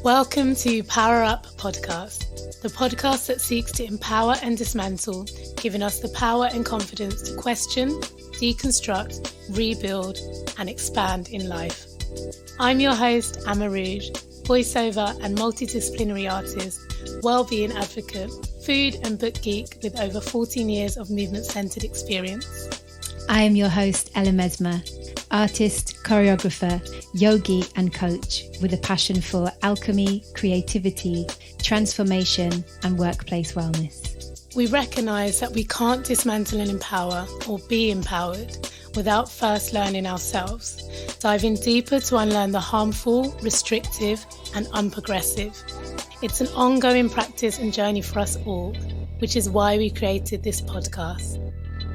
Welcome to PowerUp podcast, the podcast that seeks to empower and dismantle, giving us the power and confidence to question, deconstruct, rebuild, and expand in life. I'm your host, AmaRouge, voiceover and multidisciplinary artist, well-being advocate, food and book geek with over 14 years of movement-centered experience. I am your host, Mesma, artist, choreographer, yogi and coach with a passion for alchemy, creativity, transformation and workplace wellness. We recognise that we can't dismantle and empower or be empowered without first learning ourselves, diving deeper to unlearn the harmful, restrictive and unprogressive. It's an ongoing practice and journey for us all, which is why we created this podcast.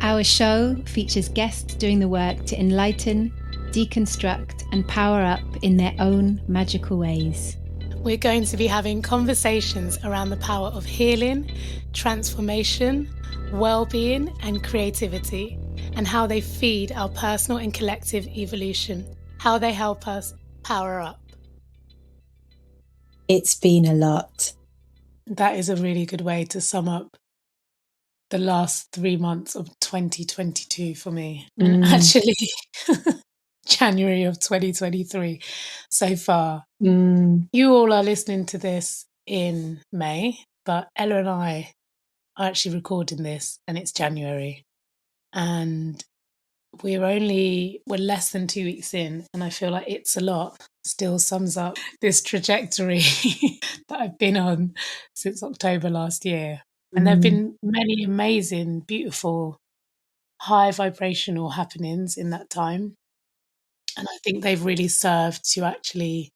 Our show features guests doing the work to enlighten, deconstruct and power up in their own magical ways. We're going to be having conversations around the power of healing, transformation, well-being and creativity, and how they feed our personal and collective evolution, how they help us power up. It's been a lot. That is a really good way to sum up the last 3 months of 2022 for me. And actually, January of 2023 so far. You all are listening to this in May, but Ella and I are actually recording this and it's January. And we're less than 2 weeks in, and I feel like it's a lot still sums up this trajectory that I've been on since October last year. And there have been many amazing, beautiful, high vibrational happenings in that time. And I think they've really served to actually,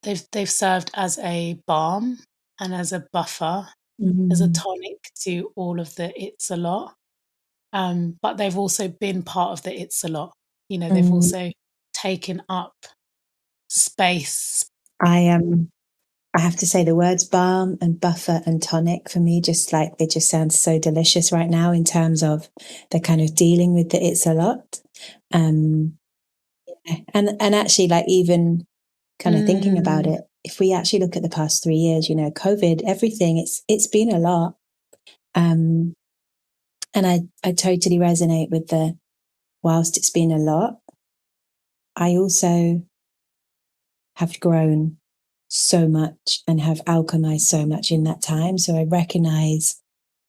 they've served as a balm and as a buffer, as a tonic to all of the it's a lot. But they've also been part of the it's a lot. You know, they've also taken up space. I have to say the words balm and buffer and tonic for me, they just sound so delicious right now in terms of the kind of dealing with the it's a lot. And actually, like, even kind of thinking about it, if we actually look at the past 3 years, you know, COVID, everything, it's been a lot. And I totally resonate with whilst it's been a lot, I also have grown so much and have alchemized so much in that time. So I recognize,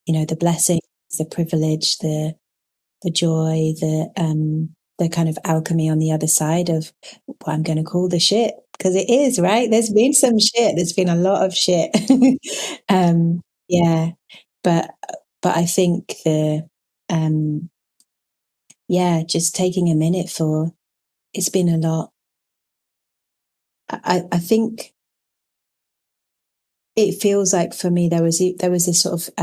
you know, the blessings, the privilege, the joy, the kind of alchemy on the other side of what I'm going to call the shit, because it is, right? There's been some shit. There's been a lot of shit. Yeah. But I think just taking a minute it's been a lot. I think it feels like for me there was this sort of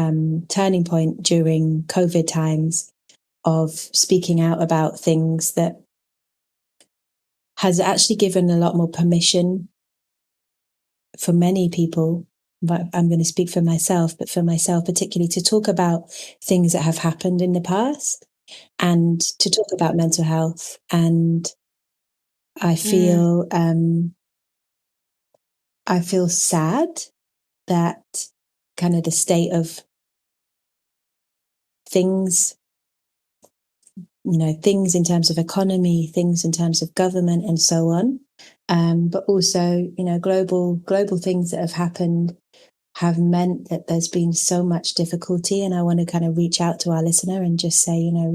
turning point during COVID times of speaking out about things that has actually given a lot more permission for many people. But I'm going to speak for myself, but for myself particularly, to talk about things that have happened in the past and to talk about mental health. And I feel sad that kind of the state of things, you know, things in terms of economy, things in terms of government and so on, but also, you know, global things that have happened have meant that there's been so much difficulty. And I want to kind of reach out to our listener and just say, you know,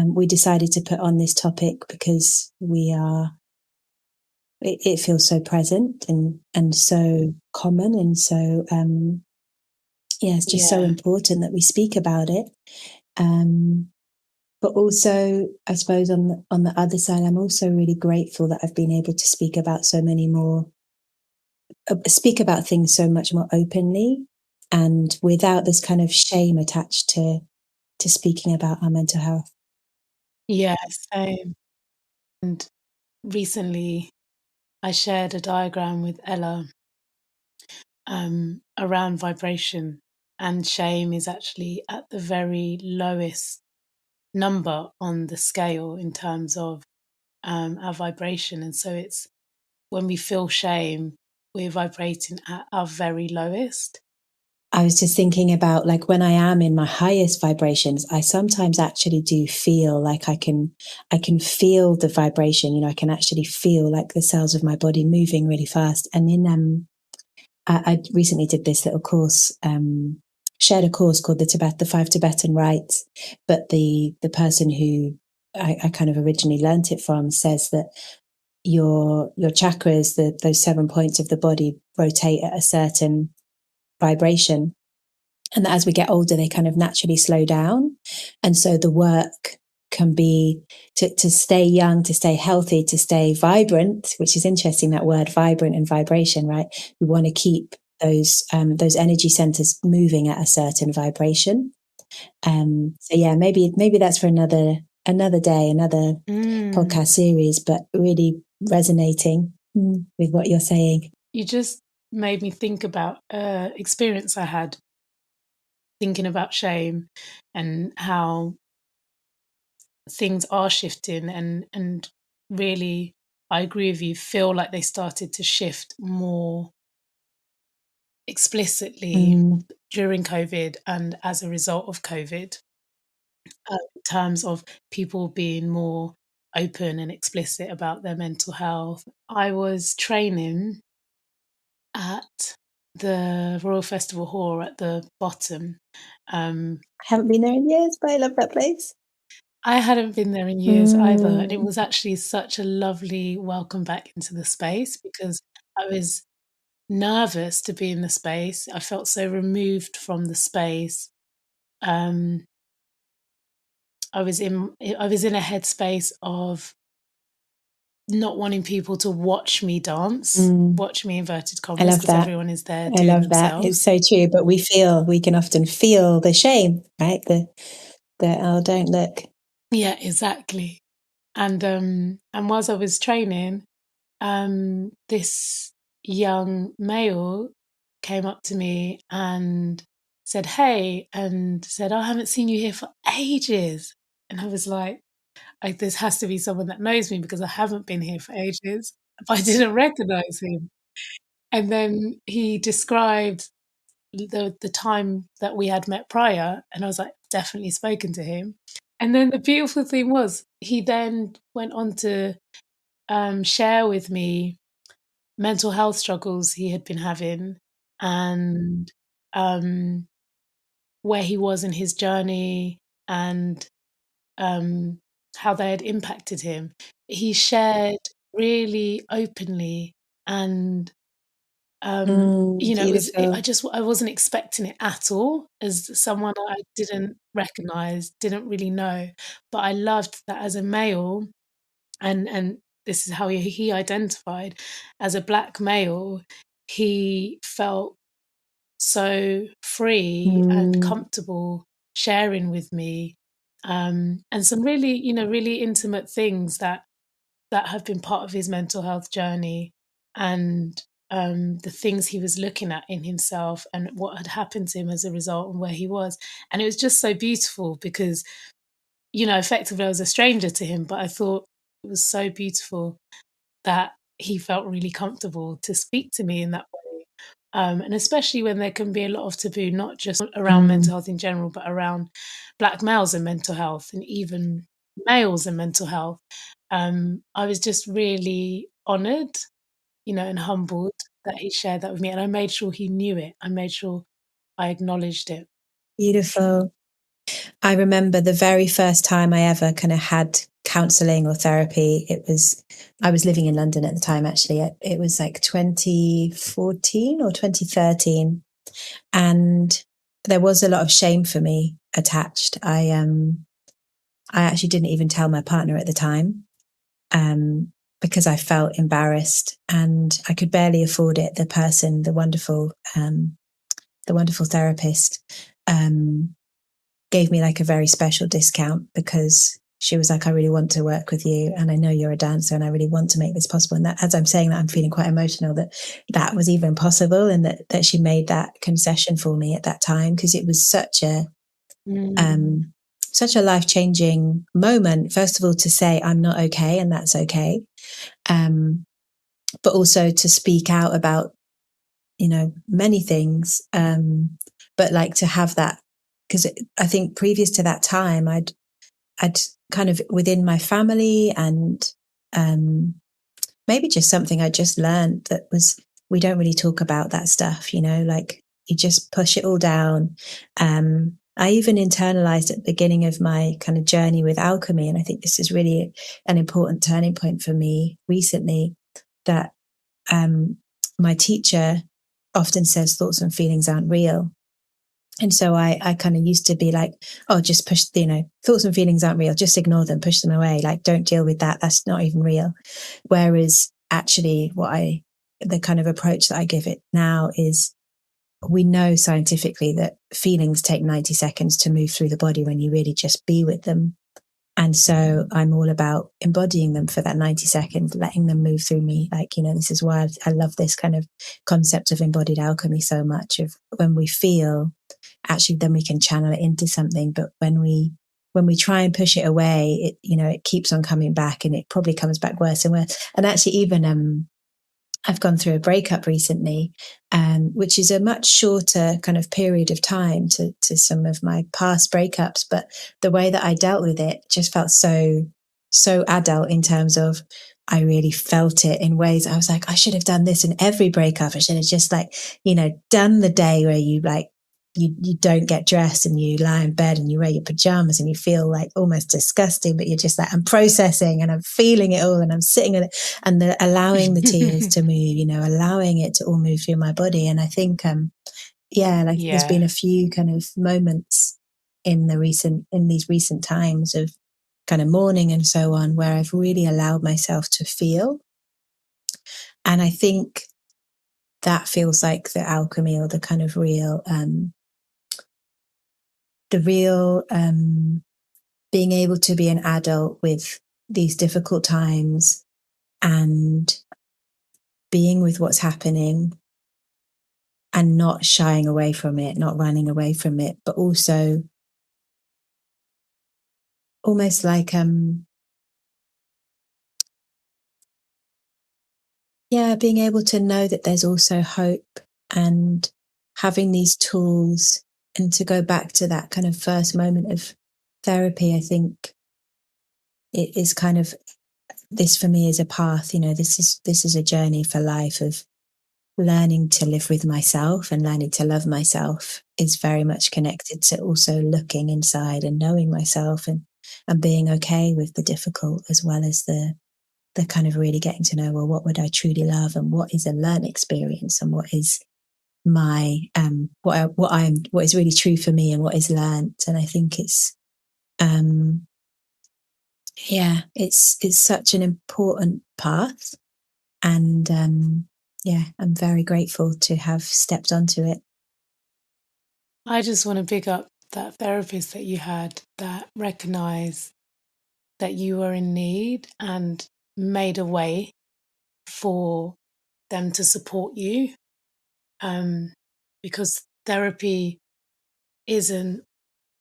we decided to put on this topic because it feels so present and so common, and so it's just so important that we speak about it. But also, I suppose on the other side, I'm also really grateful that I've been able to speak about things so much more openly and without this kind of shame attached to speaking about our mental health. Yeah, same. And recently I shared a diagram with Ella around vibration, and shame is actually at the very lowest number on the scale in terms of our vibration. And so it's when we feel shame, we're vibrating at our very lowest. I was just thinking about, like, when I am in my highest vibrations, I sometimes actually do feel like I can feel the vibration. You know, I can actually feel like the cells of my body moving really fast. And I recently did this little course, shared a course called the 5 Tibetan Rites. But the person who I kind of originally learnt it from says that your chakras, those 7 points of the body, rotate at a certain vibration, and that as we get older they kind of naturally slow down. And so the work can be to stay young, to stay healthy, to stay vibrant, which is interesting, that word vibrant and vibration, right? We want to keep those energy centers moving at a certain vibration. So yeah, maybe that's for another day, another podcast series, but really resonating with what you're saying. You just made me think about experience I had thinking about shame and how things are shifting, and really, I agree with you, feel like they started to shift more explicitly during COVID and as a result of COVID, in terms of people being more open and explicit about their mental health. I was training at the Royal Festival Hall at the bottom. I haven't been there in years, but I love that place. I hadn't been there in years either, and it was actually such a lovely welcome back into the space, because I was nervous to be in the space. I felt so removed from the space. I was in a headspace of not wanting people to watch me dance, watch me, inverted commas, because everyone is there doing themselves. It's so true, but we can often feel the shame, right? The oh, don't look. Yeah, exactly. And whilst I was training, this young male came up to me and said, "Hey," and said, "I haven't seen you here for ages." And I was like, this has to be someone that knows me, because I haven't been here for ages. But I didn't recognize him. And then he described the time that we had met prior, and I was like, definitely spoken to him. And then the beautiful thing was, he then went on to share with me mental health struggles he had been having, and where he was in his journey, and how they had impacted him. He shared really openly, and I wasn't expecting it at all, as someone I didn't recognize, didn't really know, but I loved that as a male, and this is how he identified as a Black male. He felt so free and comfortable sharing with me, and some really, really intimate things that have been part of his mental health journey, and the things he was looking at in himself and what had happened to him as a result, and where he was. And it was just so beautiful, because effectively I was a stranger to him, but I thought it was so beautiful that he felt really comfortable to speak to me in that way. And especially when there can be a lot of taboo, not just around mental health in general, but around Black males and mental health, and even males and mental health. I was just really honoured, and humbled that he shared that with me. And I made sure he knew it. I made sure I acknowledged it. Beautiful. I remember the very first time I ever kind of had counselling or therapy. I was living in London at the time, actually. It was like 2014 or 2013. And there was a lot of shame for me attached. I actually didn't even tell my partner at the time, because I felt embarrassed, and I could barely afford it. The wonderful therapist, gave me like a very special discount, because she was like, I really want to work with you, and I know you're a dancer, and I really want to make this possible. And that, as I'm saying that, I'm feeling quite emotional that was even possible, and that she made that concession for me at that time, because it was such such a life-changing moment. First of all, to say I'm not okay, and that's okay. But also to speak out about, many things. But like to have that, because I think previous to that time, I'd kind of within my family and maybe just something I just learned that was, we don't really talk about that stuff, like you just push it all down. I even internalized at the beginning of my kind of journey with alchemy. And I think this is really an important turning point for me recently, that my teacher often says thoughts and feelings aren't real. And so I kind of used to be like, oh, just push, thoughts and feelings aren't real. Just ignore them, push them away. Like, don't deal with that. That's not even real. Whereas actually the kind of approach that I give it now is, we know scientifically that feelings take 90 seconds to move through the body when you really just be with them. And so I'm all about embodying them for that 90 seconds, letting them move through me. Like, this is why I love this kind of concept of embodied alchemy so much, of when we feel, actually, then we can channel it into something. But when we try and push it away, it keeps on coming back, and it probably comes back worse and worse. And actually, even I've gone through a breakup recently, which is a much shorter kind of period of time to some of my past breakups. But the way that I dealt with it just felt so adult, in terms of, I really felt it in ways I was like, I should have done this in every breakup. I should have just done the day where you you don't get dressed and you lie in bed and you wear your pajamas and you feel like almost disgusting, but you're just like, I'm processing and I'm feeling it all and I'm sitting with it, and allowing the tears to move, allowing it to all move through my body. And I think, there's been a few kind of moments in these recent times of kind of mourning and so on, where I've really allowed myself to feel. And I think that feels like the alchemy, or the kind of real, being able to be an adult with these difficult times, and being with what's happening, and not shying away from it, not running away from it, but also almost like, being able to know that there's also hope, and having these tools. And to go back to that kind of first moment of therapy, I think it is kind of, this for me is a path, this is a journey for life, of learning to live with myself and learning to love myself, is very much connected to also looking inside and knowing myself, and being okay with the difficult, as well as the kind of really getting to know, well, what would I truly love, and what is a learned experience, and what is my what is really true for me, and what is learned. And I think it's it's such an important path. And I'm very grateful to have stepped onto it. I just want to big up that therapist that you had, that recognized that you were in need and made a way for them to support you. Because therapy isn't,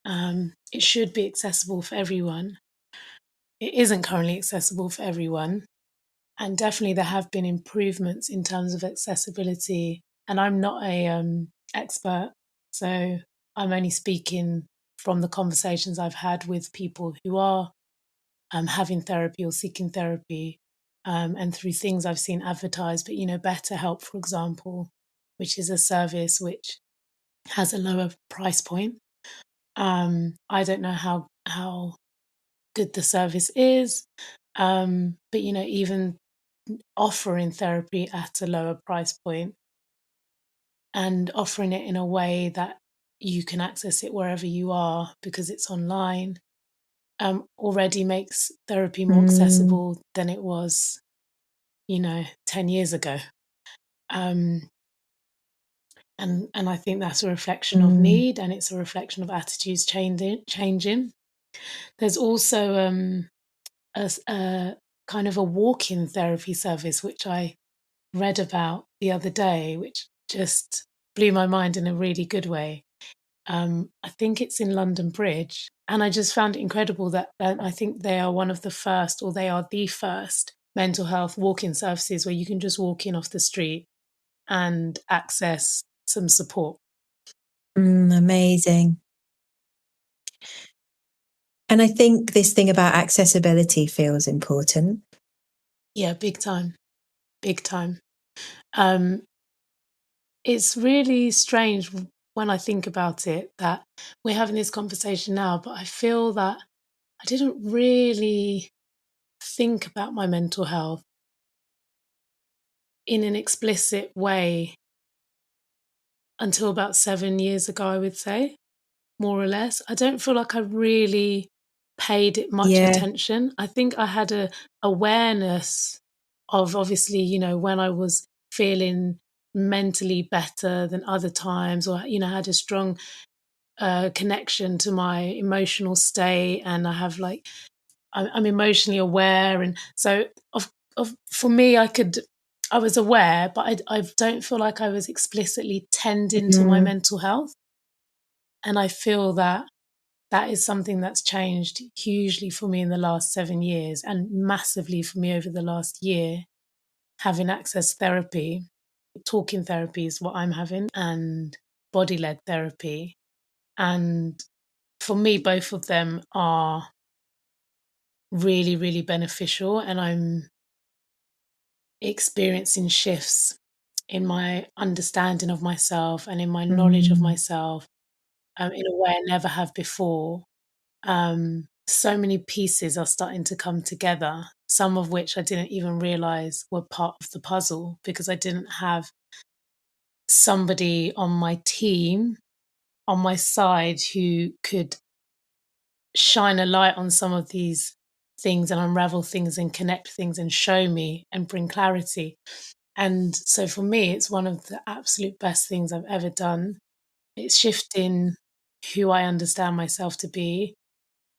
it should be accessible for everyone. It isn't currently accessible for everyone. And definitely there have been improvements in terms of accessibility. And I'm not a expert, so I'm only speaking from the conversations I've had with people who are having therapy or seeking therapy, and through things I've seen advertised. But BetterHelp, for example, which is a service which has a lower price point. I don't know how good the service is, but even offering therapy at a lower price point, and offering it in a way that you can access it wherever you are because it's online, already makes therapy more accessible than it was 10 years ago. And I think that's a reflection of need, and it's a reflection of attitudes changing. There's also a kind of a walk-in therapy service which I read about the other day, which just blew my mind in a really good way. I think it's in London Bridge. And I just found it incredible that I think they are one of the first, or they are the first mental health walk-in services where you can just walk in off the street and access some support. Amazing. And I think this thing about accessibility feels important. Yeah, big time. Big time. It's really strange when I think about it that we're having this conversation now, but I feel that I didn't really think about my mental health in an explicit way until about 7 years ago, I would say, more or less. I don't feel like I really paid it much attention. I think I had a awareness of, obviously, when I was feeling mentally better than other times, or had a strong connection to my emotional state, and I have I'm emotionally aware, and so for me, I was aware, but I don't feel like I was explicitly tending to my mental health. And I feel that is something that's changed hugely for me in the last 7 years, and massively for me over the last year, having access therapy. Talking therapy is what I'm having, and body-led therapy. And for me, both of them are really, really beneficial, and I'm experiencing shifts in my understanding of myself and in my knowledge of myself, in a way I never have before. So many pieces are starting to come together, some of which I didn't even realize were part of the puzzle, because I didn't have somebody on my team, on my side, who could shine a light on some of these things and unravel things and connect things and show me and bring clarity. And so for me, it's one of the absolute best things I've ever done. It's shifting who I understand myself to be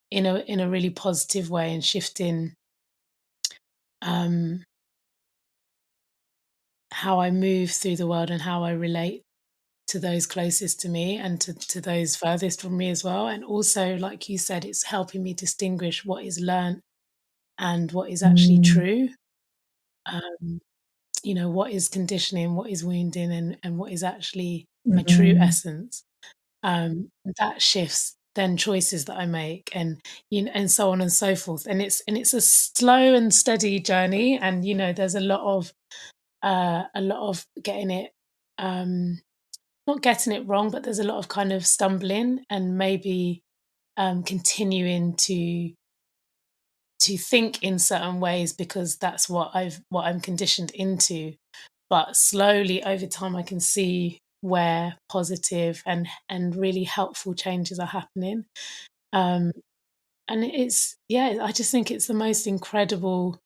in a really positive way, and shifting um, how I move through the world and how I relate to those closest to me, and to those furthest from me as well. And also, like you said, it's helping me distinguish what is learnt and what is actually true. Um, what is conditioning, what is wounding, and what is actually my true essence. That shifts then choices that I make, and and so on and so forth. And it's a slow and steady journey, and there's a lot of getting it, not getting it wrong, but there's a lot of kind of stumbling, and maybe continuing to think in certain ways, because that's what I'm conditioned into. But slowly over time, I can see where positive and really helpful changes are happening. um and I just think it's the most incredible.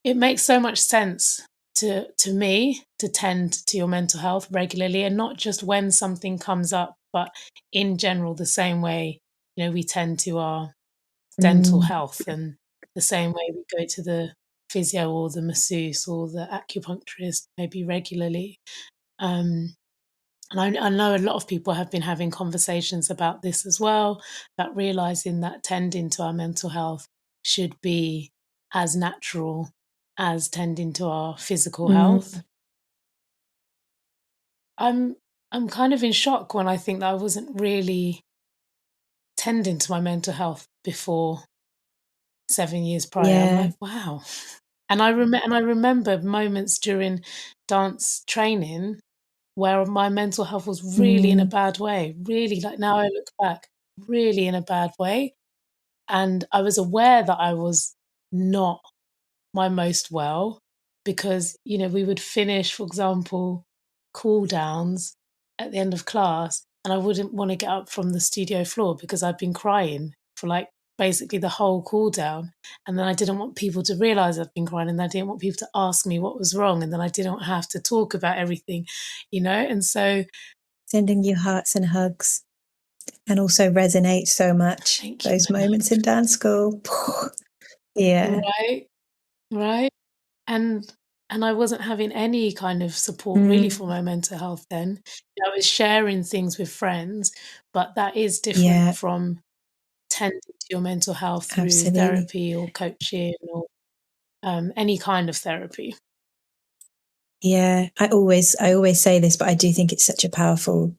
It makes so much sense to me to tend to your mental health regularly, and not just when something comes up, but in general, the same way we tend to our dental health, and the same way we go to the physio or the masseuse or the acupuncturist maybe regularly. um and I know a lot of people have been having conversations about this as well, about realizing that tending to our mental health should be as natural as tending to our physical health. I'm I'm kind of in shock when I think that I wasn't really tending to my mental health before 7 years prior. I'm like, wow. And I remember moments during dance training where my mental health was really in a bad way, really, like, now I look back, really in a bad way. And I was aware that I was not my most well, because, we would finish, for example, cool downs at the end of class, and I wouldn't want to get up from the studio floor because I'd been crying for like basically the whole cool down. And then I didn't want people to realize I'd been crying, and I didn't want people to ask me what was wrong, and then I didn't have to talk about everything, and so Sending you hearts and hugs, and also resonate so much. thank you, Those Mona. moments in dance school. Yeah. Right. And And I wasn't having any kind of support really for my mental health then. I was sharing things with friends, but that is different from tending to your mental health through Absolutely. therapy or coaching or any kind of therapy. Yeah, I always say this, but I do think it's such a powerful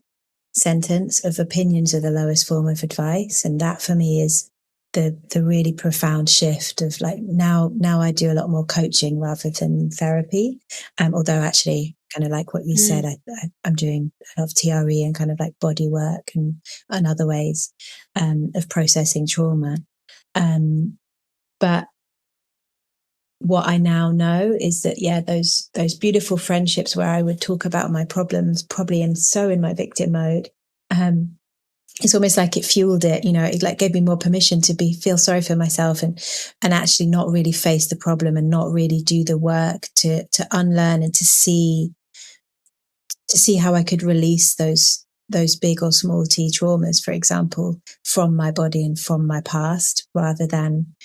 sentence of opinions are the lowest form of advice. And that for me is the really profound shift of like now I do a lot more coaching rather than therapy. Although actually kind of like what you said, I'm doing a lot of TRE and kind of like body work and other ways of processing trauma. But what I now know is that, yeah, those beautiful friendships where I would talk about my problems, probably in my victim mode, it's almost like it fueled it, you know, it like gave me more permission to feel sorry for myself and actually not really face the problem and not really do the work to unlearn and to see how I could release those big or small T traumas, for example, from my body and from my past, rather than,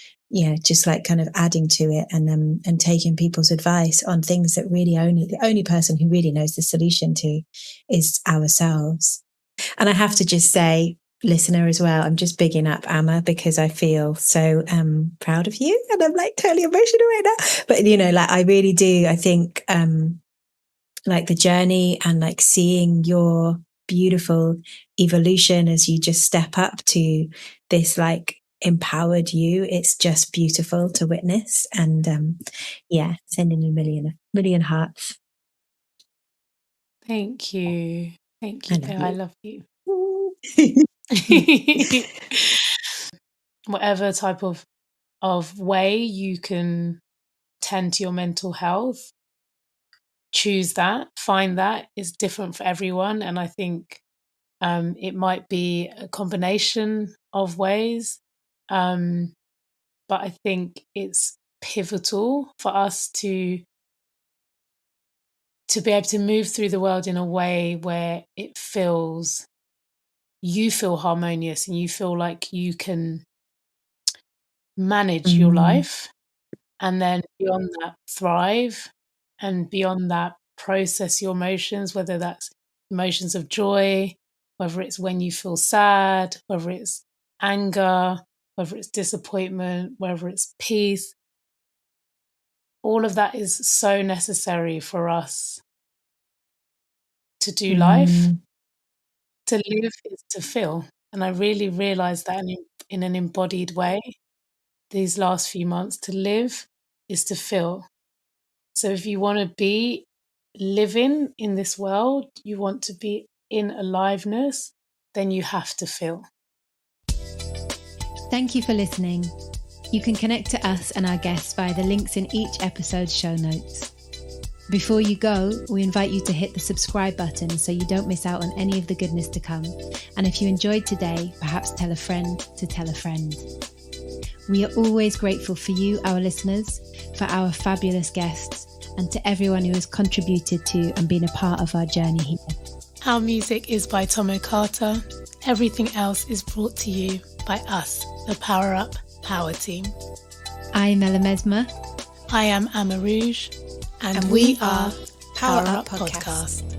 just like kind of adding to it and taking people's advice on things that really the only person who really knows the solution to is ourselves. And I have to just say, listener as well, I'm just bigging up Amma because I feel so proud of you and I'm like totally emotional right now. But, like I really do. I think like the journey and like seeing your beautiful evolution as you just step up to this like empowered you, it's just beautiful to witness. And sending a million hearts. Thank you, I love you. Whatever type of way you can tend to your mental health, choose that, find that. Is different for everyone, and I think it might be a combination of ways, but I think it's pivotal for us to be able to move through the world in a way where you feel harmonious and you feel like you can manage your life, and then beyond that thrive, and beyond that process your emotions, whether that's emotions of joy, whether it's when you feel sad, whether it's anger, whether it's disappointment, whether it's peace. All of that is so necessary for us to do life. To live is to feel. And I really realized that in an embodied way these last few months. To live is to feel. So if you want to be living in this world, you want to be in aliveness, then you have to feel. Thank you for listening. You can connect to us and our guests via the links in each episode's show notes. Before you go, we invite you to hit the subscribe button so you don't miss out on any of the goodness to come. And if you enjoyed today, perhaps tell a friend to tell a friend. We are always grateful for you, our listeners, for our fabulous guests, and to everyone who has contributed to and been a part of our journey here. Our music is by Tomo Carter. Everything else is brought to you by us, the PowerUp Power Team. I'm Mesma. I am AmaRouge. And we are PowerUp Podcast.